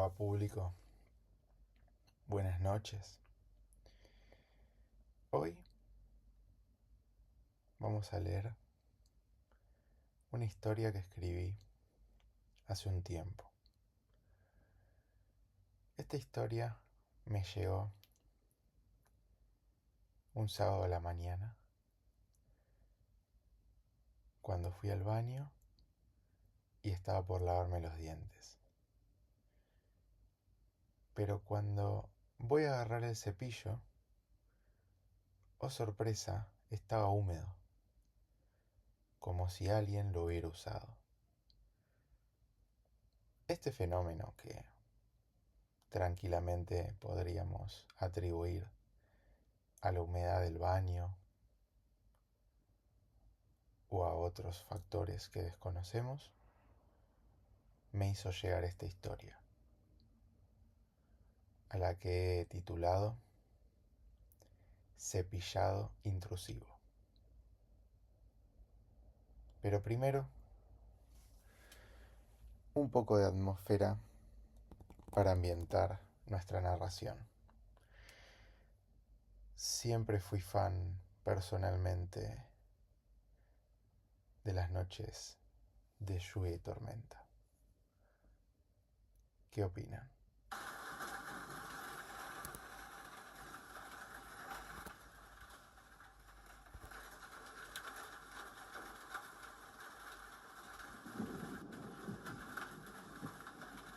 va, público? Buenas noches. Hoy vamos a leer una historia que escribí hace un tiempo. Esta historia me llegó un sábado a la mañana, cuando fui al baño y estaba por lavarme los dientes. Pero cuando voy a agarrar el cepillo, oh sorpresa, estaba húmedo, como si alguien lo hubiera usado. Este fenómeno que tranquilamente podríamos atribuir a la humedad del baño o a otros factores que desconocemos, me hizo llegar esta historia, a la que he titulado Cepillado intrusivo. Pero primero, un poco de atmósfera para ambientar nuestra narración. Siempre fui fan, personalmente, de las noches de lluvia y tormenta. ¿Qué opinan?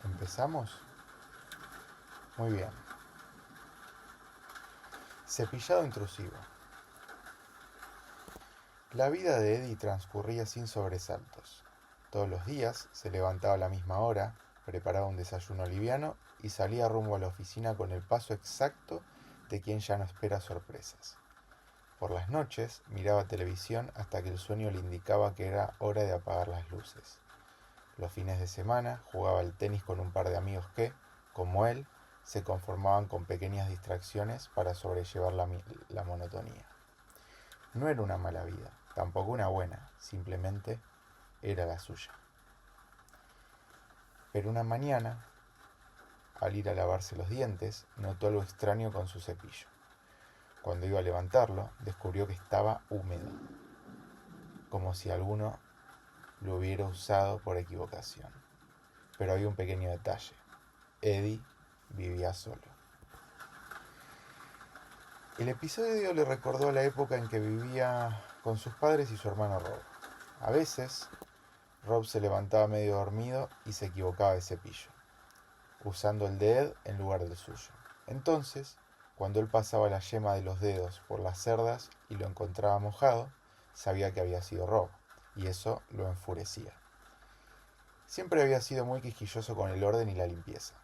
¿Empezamos? Muy bien. Cepillado intrusivo. La vida de Eddie transcurría sin sobresaltos. Todos los días se levantaba a la misma hora, preparaba un desayuno liviano y salía rumbo a la oficina con el paso exacto de quien ya no espera sorpresas. Por las noches miraba televisión hasta que el sueño le indicaba que era hora de apagar las luces. Los fines de semana jugaba al tenis con un par de amigos que, como él, se conformaban con pequeñas distracciones para sobrellevar la monotonía. No era una mala vida, tampoco una buena, simplemente era la suya. Pero una mañana, al ir a lavarse los dientes, notó algo extraño con su cepillo. Cuando iba a levantarlo, descubrió que estaba húmedo, como si alguno lo hubiera usado por equivocación. Pero había un pequeño detalle. Eddie vivía solo. El episodio le recordó la época en que vivía con sus padres y su hermano Rob. A veces, Rob se levantaba medio dormido y se equivocaba de cepillo, usando el de Ed en lugar del suyo. Entonces, cuando él pasaba la yema de los dedos por las cerdas y lo encontraba mojado, sabía que había sido Rob, y eso lo enfurecía. Siempre había sido muy quisquilloso con el orden y la limpieza.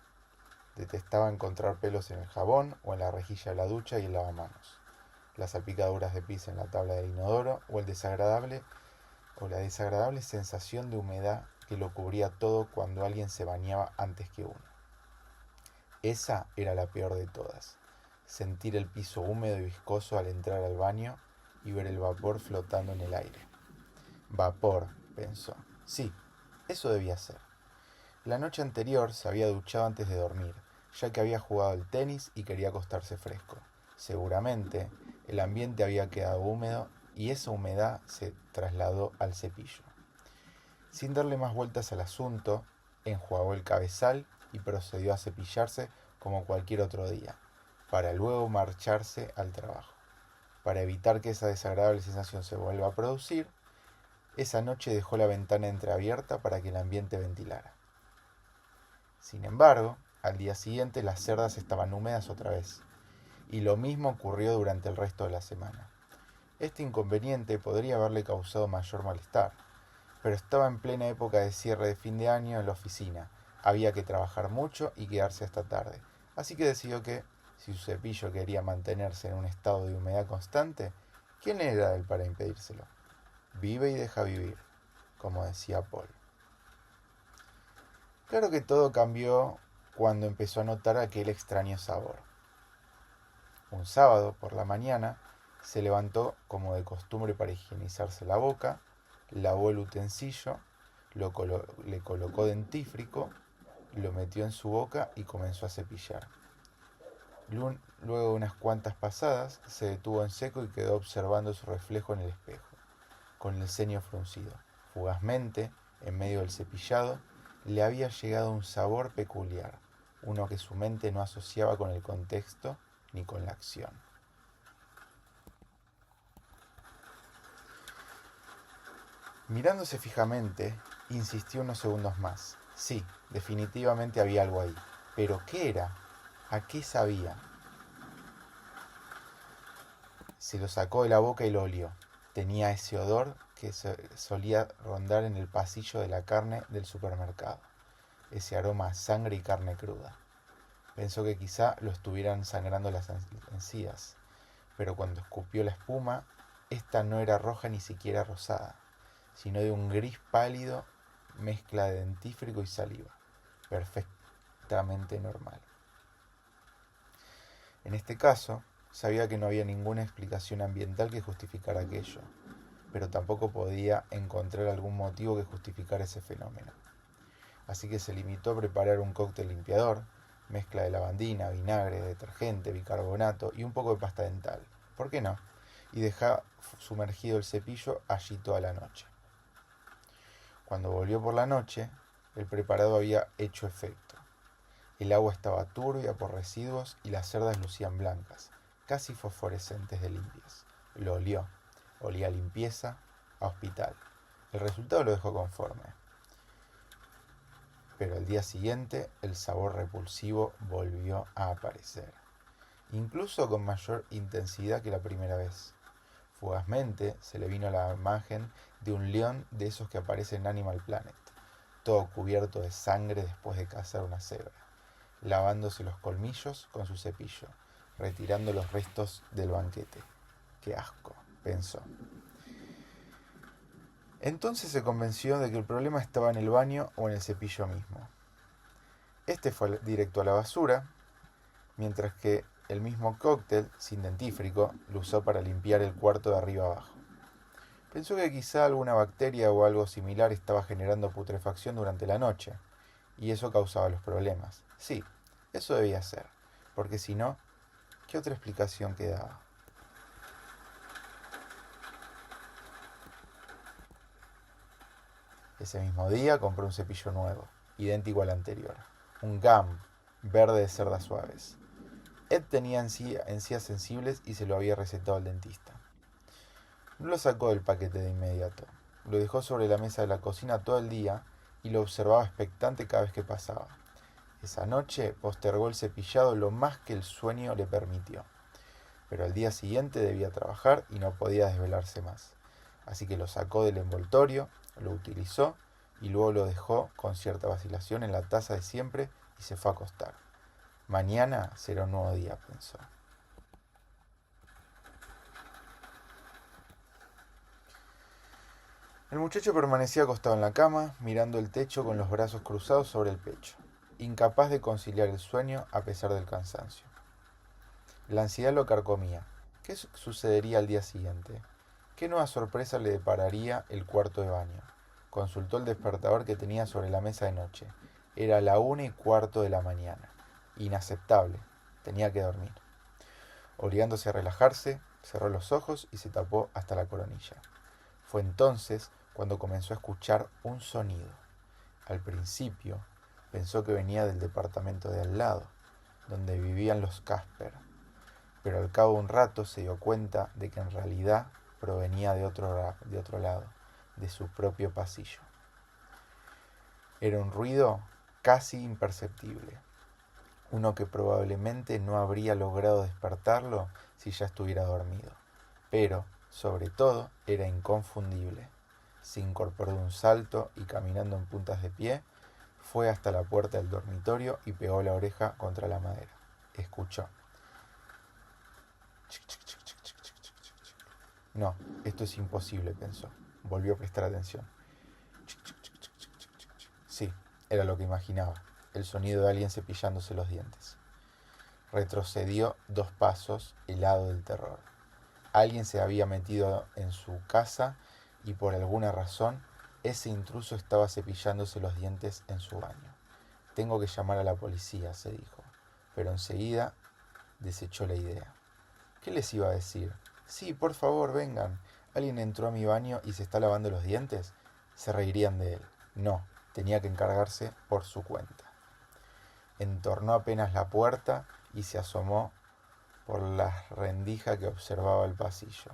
Detestaba encontrar pelos en el jabón o en la rejilla de la ducha y el lavamanos, las salpicaduras de pis en la tabla del inodoro o la desagradable sensación de humedad que lo cubría todo cuando alguien se bañaba antes que uno. Esa era la peor de todas, sentir el piso húmedo y viscoso al entrar al baño y ver el vapor flotando en el aire. Vapor, pensó. Sí, eso debía ser. La noche anterior se había duchado antes de dormir, ya que había jugado al tenis y quería acostarse fresco. Seguramente el ambiente había quedado húmedo y esa humedad se trasladó al cepillo. Sin darle más vueltas al asunto, enjuagó el cabezal y procedió a cepillarse como cualquier otro día, para luego marcharse al trabajo. Para evitar que esa desagradable sensación se vuelva a producir, esa noche dejó la ventana entreabierta para que el ambiente ventilara. Sin embargo, al día siguiente las cerdas estaban húmedas otra vez, y lo mismo ocurrió durante el resto de la semana. Este inconveniente podría haberle causado mayor malestar, pero estaba en plena época de cierre de fin de año en la oficina, había que trabajar mucho y quedarse hasta tarde, así que decidió que, si su cepillo quería mantenerse en un estado de humedad constante, ¿quién era él para impedírselo? Vive y deja vivir, como decía Paul. Claro que todo cambió cuando empezó a notar aquel extraño sabor. Un sábado, por la mañana, se levantó como de costumbre para higienizarse la boca, lavó el utensilio, le colocó dentífrico lo metió en su boca y comenzó a cepillar. Luego de unas cuantas pasadas, se detuvo en seco y quedó observando su reflejo en el espejo, con el ceño fruncido. Fugazmente, en medio del cepillado, le había llegado un sabor peculiar, uno que su mente no asociaba con el contexto ni con la acción. Mirándose fijamente, insistió unos segundos más. Sí, definitivamente había algo ahí. ¿Pero qué era? ¿A qué sabía? Se lo sacó de la boca y lo olió. Tenía ese olor que solía rondar en el pasillo de la carne del supermercado. Ese aroma a sangre y carne cruda. Pensó que quizá lo estuvieran sangrando las encías, pero cuando escupió la espuma, esta no era roja ni siquiera rosada, sino de un gris pálido, mezcla de dentífrico y saliva, perfectamente normal. En este caso, sabía que no había ninguna explicación ambiental que justificara aquello, pero tampoco podía encontrar algún motivo que justificara ese fenómeno. Así que se limitó a preparar un cóctel limpiador, mezcla de lavandina, vinagre, detergente, bicarbonato y un poco de pasta dental. ¿Por qué no? Y deja sumergido el cepillo allí toda la noche. Cuando volvió por la noche, el preparado había hecho efecto. El agua estaba turbia por residuos y las cerdas lucían blancas, casi fosforescentes de limpias. Lo olió. Olía a limpieza, a hospital. El resultado lo dejó conforme. Pero al día siguiente el sabor repulsivo volvió a aparecer, incluso con mayor intensidad que la primera vez. Fugazmente se le vino la imagen de un león de esos que aparecen en Animal Planet, todo cubierto de sangre después de cazar una cebra, lavándose los colmillos con su cepillo, retirando los restos del banquete. ¡Qué asco!, pensó. Entonces se convenció de que el problema estaba en el baño o en el cepillo mismo. Este fue directo a la basura, mientras que el mismo cóctel, sin dentífrico, lo usó para limpiar el cuarto de arriba abajo. Pensó que quizá alguna bacteria o algo similar estaba generando putrefacción durante la noche, y eso causaba los problemas. Sí, eso debía ser, porque si no, ¿qué otra explicación quedaba? Ese mismo día compró un cepillo nuevo, idéntico al anterior, un GAM verde de cerdas suaves. Ed tenía encías sensibles y se lo había recetado al dentista. No lo sacó del paquete de inmediato. Lo dejó sobre la mesa de la cocina todo el día y lo observaba expectante cada vez que pasaba. Esa noche postergó el cepillado lo más que el sueño le permitió. Pero al día siguiente debía trabajar y no podía desvelarse más. Así que lo sacó del envoltorio, lo utilizó y luego lo dejó con cierta vacilación en la taza de siempre y se fue a acostar. Mañana será un nuevo día, pensó. El muchacho permanecía acostado en la cama, mirando el techo con los brazos cruzados sobre el pecho, incapaz de conciliar el sueño a pesar del cansancio. La ansiedad lo carcomía. ¿Qué sucedería al día siguiente? ¿Qué nueva sorpresa le depararía el cuarto de baño? Consultó el despertador que tenía sobre la mesa de noche. Era la 1:15 de la mañana. Inaceptable. Tenía que dormir. Obligándose a relajarse, cerró los ojos y se tapó hasta la coronilla. Fue entonces cuando comenzó a escuchar un sonido. Al principio pensó que venía del departamento de al lado, donde vivían los Casper, pero al cabo de un rato se dio cuenta de que en realidad provenía de otro lado, de su propio pasillo. Era un ruido casi imperceptible, uno que probablemente no habría logrado despertarlo si ya estuviera dormido, pero, sobre todo, era inconfundible. Se incorporó de un salto y caminando en puntas de pie, fue hasta la puerta del dormitorio y pegó la oreja contra la madera. Escuchó. No, esto es imposible, pensó. Volvió a prestar atención. Sí, era lo que imaginaba, el sonido de alguien cepillándose los dientes. Retrocedió 2 pasos, helado del terror. Alguien se había metido en su casa y por alguna razón ese intruso estaba cepillándose los dientes en su baño. Tengo que llamar a la policía, se dijo, pero enseguida desechó la idea. ¿Qué les iba a decir? Sí, por favor, vengan. ¿Alguien entró a mi baño y se está lavando los dientes? Se reirían de él. No, tenía que encargarse por su cuenta. Entornó apenas la puerta y se asomó por la rendija que observaba el pasillo.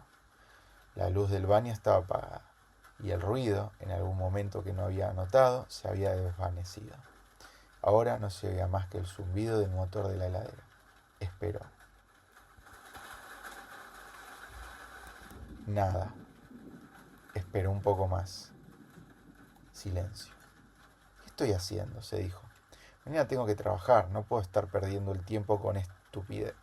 La luz del baño estaba apagada y el ruido, en algún momento que no había notado, se había desvanecido. Ahora no se oía más que el zumbido del motor de la heladera. Esperó. Nada. Esperó un poco más. Silencio. ¿Qué estoy haciendo?, se dijo. Mañana tengo que trabajar, no puedo estar perdiendo el tiempo con estupidez.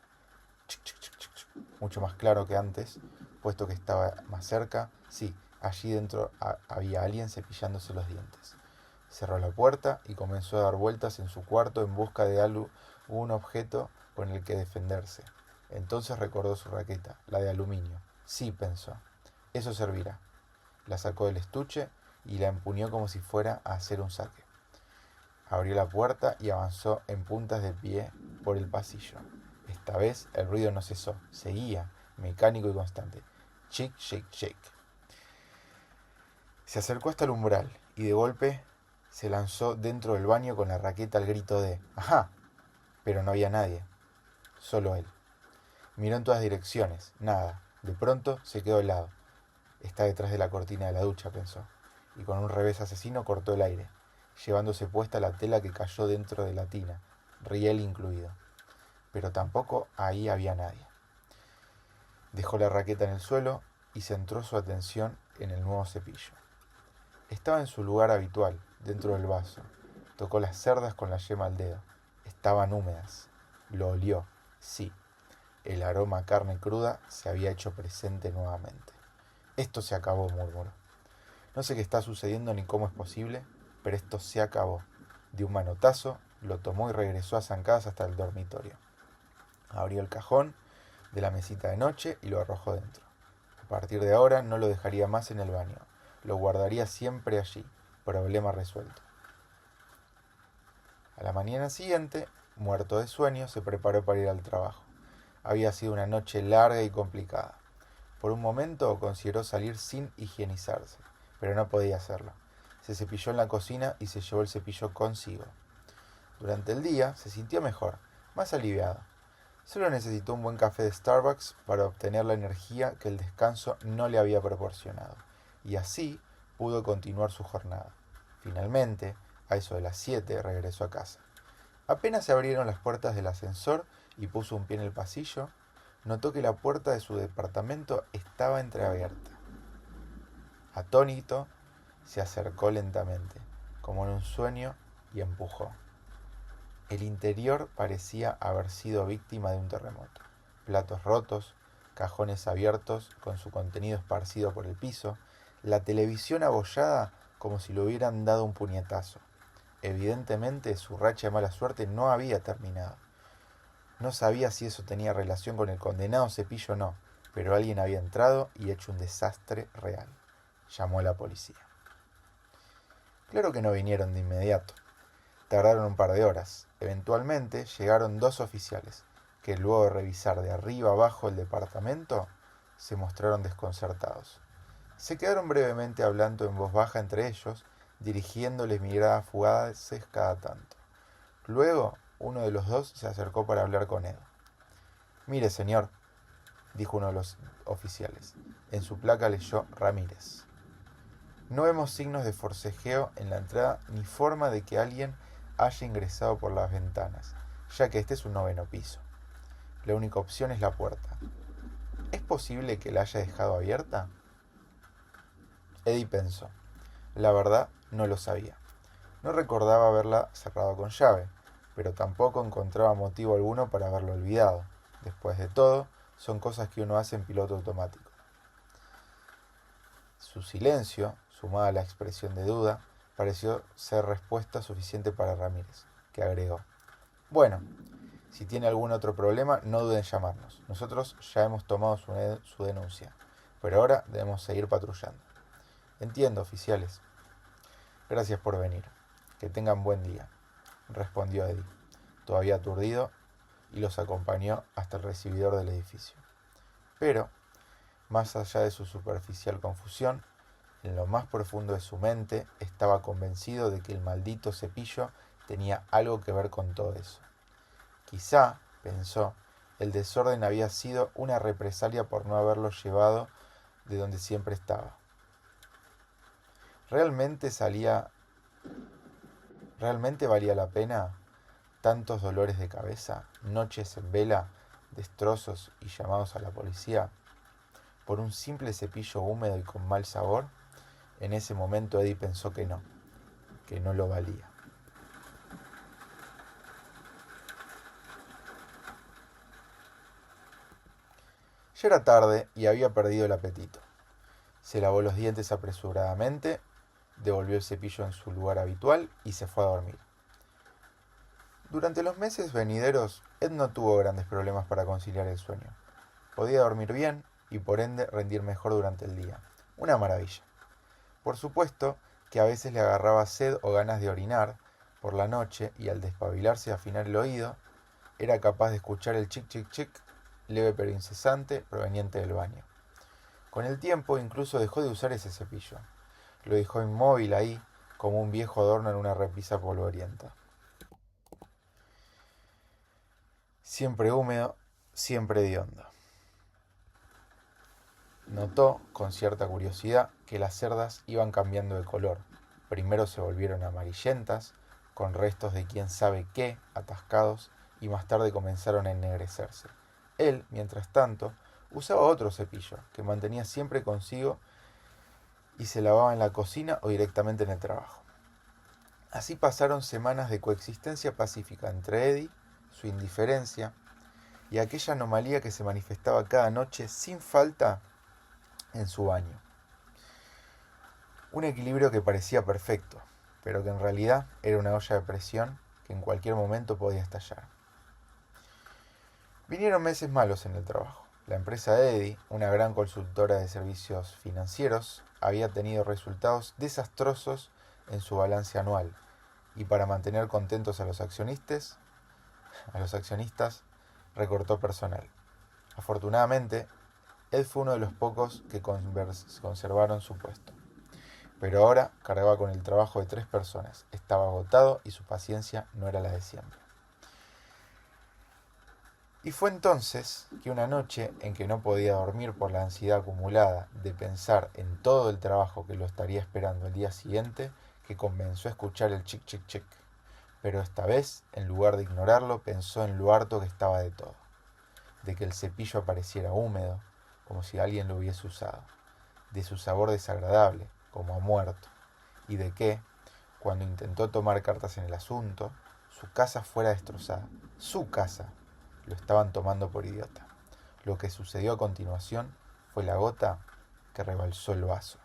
Mucho más claro que antes, puesto que estaba más cerca. Sí, allí dentro había alguien cepillándose los dientes. Cerró la puerta y comenzó a dar vueltas en su cuarto en busca de algún objeto con el que defenderse. Entonces recordó su raqueta, la de aluminio. Sí, pensó, eso servirá. La sacó del estuche y la empuñó como si fuera a hacer un saque. Abrió la puerta y avanzó en puntas de pie por el pasillo. Esta vez el ruido no cesó, seguía, mecánico y constante. Chic, shake, shake. Se acercó hasta el umbral y de golpe se lanzó dentro del baño con la raqueta al grito de ¡ajá! Pero no había nadie, solo él. Miró en todas direcciones, nada. De pronto se quedó helado. Está detrás de la cortina de la ducha, pensó, y con un revés asesino cortó el aire, llevándose puesta la tela que cayó dentro de la tina, riel incluido. Pero tampoco ahí había nadie. Dejó la raqueta en el suelo y centró su atención en el nuevo cepillo. Estaba en su lugar habitual, dentro del vaso. Tocó las cerdas con la yema al dedo. Estaban húmedas. Lo olió, sí. El aroma a carne cruda se había hecho presente nuevamente. Esto se acabó, murmuró. No sé qué está sucediendo ni cómo es posible, pero esto se acabó. De un manotazo, lo tomó y regresó a zancadas hasta el dormitorio. Abrió el cajón de la mesita de noche y lo arrojó dentro. A partir de ahora no lo dejaría más en el baño. Lo guardaría siempre allí. Problema resuelto. A la mañana siguiente, muerto de sueño, se preparó para ir al trabajo. Había sido una noche larga y complicada. Por un momento consideró salir sin higienizarse, pero no podía hacerlo. Se cepilló en la cocina y se llevó el cepillo consigo. Durante el día se sintió mejor, más aliviado. Solo necesitó un buen café de Starbucks para obtener la energía que el descanso no le había proporcionado, y así pudo continuar su jornada. Finalmente, a eso de las 7, regresó a casa. Apenas se abrieron las puertas del ascensor y puso un pie en el pasillo, notó que la puerta de su departamento estaba entreabierta. Atónito, se acercó lentamente, como en un sueño, y empujó. El interior parecía haber sido víctima de un terremoto. Platos rotos, cajones abiertos con su contenido esparcido por el piso, la televisión abollada como si le hubieran dado un puñetazo. Evidentemente su racha de mala suerte no había terminado. No sabía si eso tenía relación con el condenado cepillo o no, pero alguien había entrado y hecho un desastre real. Llamó a la policía. Claro que no vinieron de inmediato. Tardaron un par de horas. Eventualmente llegaron 2 oficiales, que luego de revisar de arriba abajo el departamento, se mostraron desconcertados. Se quedaron brevemente hablando en voz baja entre ellos, dirigiéndoles miradas fugaces cada tanto. Luego, uno de los 2 se acercó para hablar con Ed. Mire, señor, dijo uno de los oficiales. En su placa leyó Ramírez. No vemos signos de forcejeo en la entrada ni forma de que alguien haya ingresado por las ventanas, ya que este es un 9º piso. La única opción es la puerta. ¿Es posible que la haya dejado abierta? Eddie pensó. La verdad, no lo sabía. No recordaba haberla cerrado con llave, pero tampoco encontraba motivo alguno para haberlo olvidado. Después de todo, son cosas que uno hace en piloto automático. Su silencio, sumada a la expresión de duda, pareció ser respuesta suficiente para Ramírez, que agregó: Bueno, si tiene algún otro problema, no duden en llamarnos. Nosotros ya hemos tomado su denuncia, pero ahora debemos seguir patrullando. Entiendo, oficiales. Gracias por venir. Que tengan buen día. respondió Eddie, todavía aturdido, y los acompañó hasta el recibidor del edificio. Pero, más allá de su superficial confusión, en lo más profundo de su mente estaba convencido de que el maldito cepillo tenía algo que ver con todo eso. Quizá, pensó, el desorden había sido una represalia por no haberlo llevado de donde siempre estaba. ¿Realmente valía la pena tantos dolores de cabeza, noches en vela, destrozos y llamados a la policía por un simple cepillo húmedo y con mal sabor? En ese momento Eddie pensó que no lo valía. Ya era tarde y había perdido el apetito. Se lavó los dientes apresuradamente, devolvió el cepillo en su lugar habitual y se fue a dormir. Durante los meses venideros, Ed no tuvo grandes problemas para conciliar el sueño. Podía dormir bien y por ende rendir mejor durante el día. Una maravilla. Por supuesto que a veces le agarraba sed o ganas de orinar por la noche y al despabilarse y afinar el oído, era capaz de escuchar el chic chic chic, leve pero incesante, proveniente del baño. Con el tiempo incluso dejó de usar ese cepillo. Lo dejó inmóvil ahí, como un viejo adorno en una repisa polvorienta. Siempre húmedo, siempre hediondo. Notó, con cierta curiosidad, que las cerdas iban cambiando de color. Primero se volvieron amarillentas, con restos de quién sabe qué atascados, y más tarde comenzaron a ennegrecerse. Él, mientras tanto, usaba otro cepillo, que mantenía siempre consigo y se lavaba en la cocina o directamente en el trabajo. Así pasaron semanas de coexistencia pacífica entre Eddie, su indiferencia, y aquella anomalía que se manifestaba cada noche sin falta en su baño. Un equilibrio que parecía perfecto, pero que en realidad era una olla de presión que en cualquier momento podía estallar. Vinieron meses malos en el trabajo. La empresa de Eddie, una gran consultora de servicios financieros, había tenido resultados desastrosos en su balance anual, y para mantener contentos a los accionistas, recortó personal. Afortunadamente, Ed fue uno de los pocos que conservaron su puesto. Pero ahora cargaba con el trabajo de 3 personas. Estaba agotado y su paciencia no era la de siempre. Y fue entonces que una noche en que no podía dormir por la ansiedad acumulada de pensar en todo el trabajo que lo estaría esperando el día siguiente, que comenzó a escuchar el chic chic chic. Pero esta vez, en lugar de ignorarlo, pensó en lo harto que estaba de todo. De que el cepillo apareciera húmedo, como si alguien lo hubiese usado. De su sabor desagradable, como a muerto. Y de que, cuando intentó tomar cartas en el asunto, su casa fuera destrozada. Su casa. Lo estaban tomando por idiota. Lo que sucedió a continuación fue la gota que rebalsó el vaso.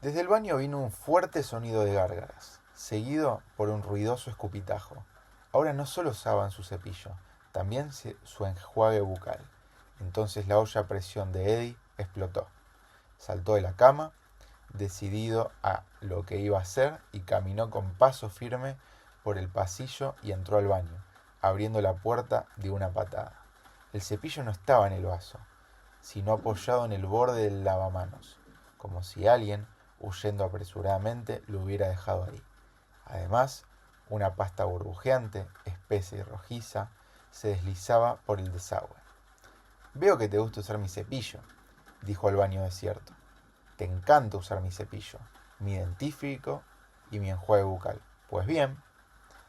Desde el baño vino un fuerte sonido de gárgaras, seguido por un ruidoso escupitajo. Ahora no solo usaban su cepillo, también su enjuague bucal. Entonces la olla a presión de Eddie explotó. Saltó de la cama, decidido a lo que iba a hacer, y caminó con paso firme por el pasillo y entró al baño, abriendo la puerta de una patada. El cepillo no estaba en el vaso, sino apoyado en el borde del lavamanos, como si alguien, huyendo apresuradamente, lo hubiera dejado ahí. Además, una pasta burbujeante, espesa y rojiza, se deslizaba por el desagüe. «Veo que te gusta usar mi cepillo», dijo al baño desierto. «Te encanta usar mi cepillo, mi dentífrico y mi enjuague bucal». «Pues bien».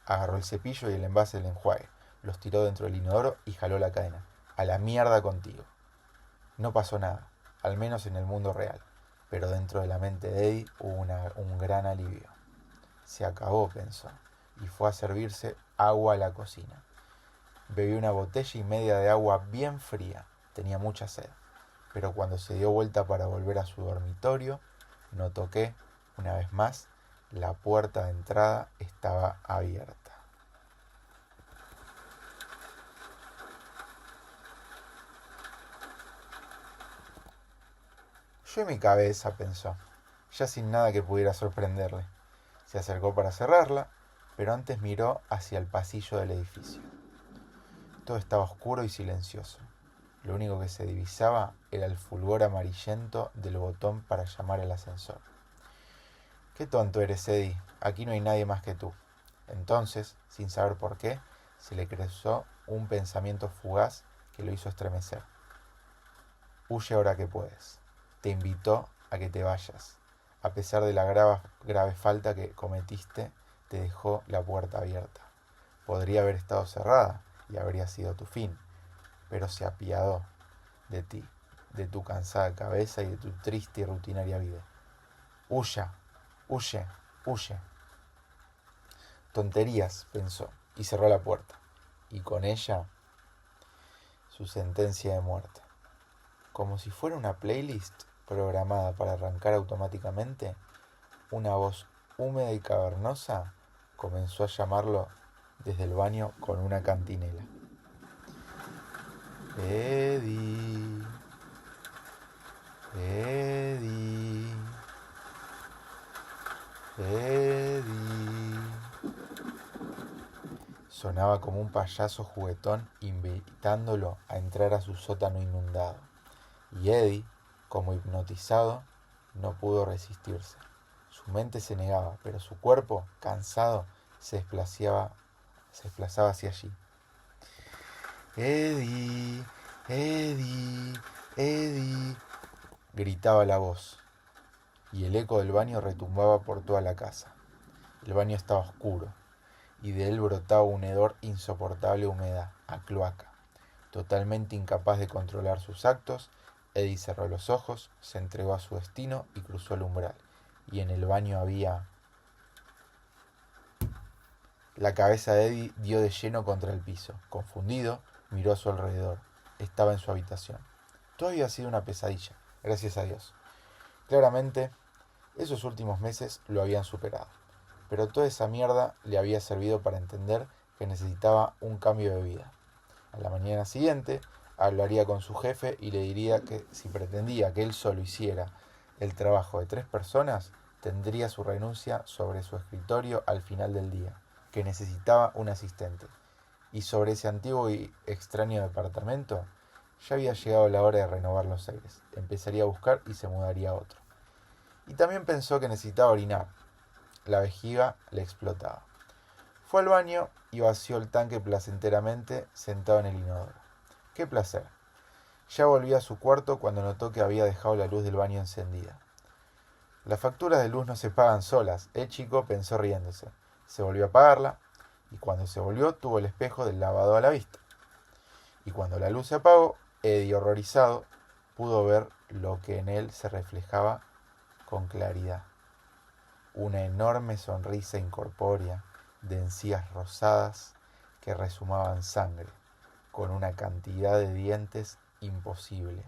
Agarró el cepillo y el envase del enjuague, los tiró dentro del inodoro y jaló la cadena. «A la mierda contigo». No pasó nada, al menos en el mundo real, pero dentro de la mente de Eddie hubo un gran alivio. Se acabó, pensó, y fue a servirse agua a la cocina. Bebió una botella y media de agua bien fría. Tenía mucha sed, pero cuando se dio vuelta para volver a su dormitorio, notó que, una vez más, la puerta de entrada estaba abierta. Yo en mi cabeza, pensó, ya sin nada que pudiera sorprenderle. Se acercó para cerrarla, pero antes miró hacia el pasillo del edificio. Todo estaba oscuro y silencioso. Lo único que se divisaba era el fulgor amarillento del botón para llamar al ascensor. «Qué tonto eres, Eddie. Aquí no hay nadie más que tú». Entonces, sin saber por qué, se le cruzó un pensamiento fugaz que lo hizo estremecer. «Huye ahora que puedes». Te invitó a que te vayas. A pesar de la grave falta que cometiste, te dejó la puerta abierta. Podría haber estado cerrada y habría sido tu fin, pero se apiadó de ti, de tu cansada cabeza y de tu triste y rutinaria vida. «Huya, huye, huye». Tonterías, pensó, y cerró la puerta, y con ella su sentencia de muerte. Como si fuera una playlist programada para arrancar automáticamente, una voz húmeda y cavernosa comenzó a llamarlo desde el baño con una cantinela. «Eddie, Eddie, Eddie». Sonaba como un payaso juguetón invitándolo a entrar a su sótano inundado. Y Eddie, como hipnotizado, no pudo resistirse. Su mente se negaba, pero su cuerpo, cansado, se desplazaba hacia allí. «Eddie, Eddie, Eddie», gritaba la voz, y el eco del baño retumbaba por toda la casa. El baño estaba oscuro, y de él brotaba un hedor insoportable de humedad, a cloaca. Totalmente incapaz de controlar sus actos, Eddie cerró los ojos, se entregó a su destino y cruzó el umbral. Y en el baño había... La cabeza de Eddie dio de lleno contra el piso. Confundido, miró a su alrededor. Estaba en su habitación. Todo había sido una pesadilla, gracias a Dios. Claramente, esos últimos meses lo habían superado. Pero toda esa mierda le había servido para entender que necesitaba un cambio de vida. A la mañana siguiente, hablaría con su jefe y le diría que si pretendía que él solo hiciera el trabajo de 3 personas, tendría su renuncia sobre su escritorio al final del día, que necesitaba un asistente. Y sobre ese antiguo y extraño departamento, ya había llegado la hora de renovar los aires. Empezaría a buscar y se mudaría a otro. Y también pensó que necesitaba orinar. La vejiga le explotaba. Fue al baño y vació el tanque placenteramente sentado en el inodoro. ¡Qué placer! Ya volvió a su cuarto cuando notó que había dejado la luz del baño encendida. Las facturas de luz no se pagan solas, el chico pensó riéndose. Se volvió a apagarla y cuando se volvió tuvo el espejo del lavado a la vista. Y cuando la luz se apagó, Eddie, horrorizado, pudo ver lo que en él se reflejaba con claridad. Una enorme sonrisa incorpórea de encías rosadas que rezumaban sangre, con una cantidad de dientes imposible.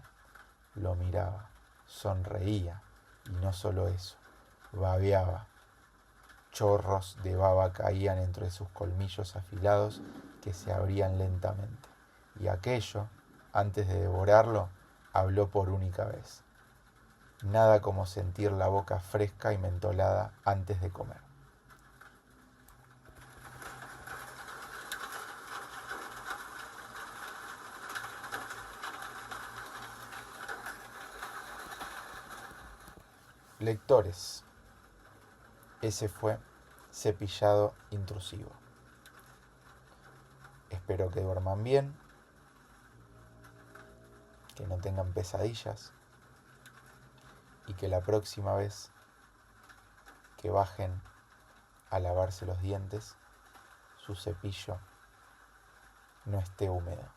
Lo miraba, sonreía, y no solo eso, babeaba. Chorros de baba caían entre sus colmillos afilados que se abrían lentamente. Y aquello, antes de devorarlo, habló por única vez. Nada como sentir la boca fresca y mentolada antes de comer. Lectores, ese fue Cepillado Intrusivo. Espero que duerman bien, que no tengan pesadillas y que la próxima vez que bajen a lavarse los dientes, su cepillo no esté húmedo.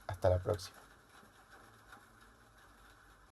Hasta la próxima.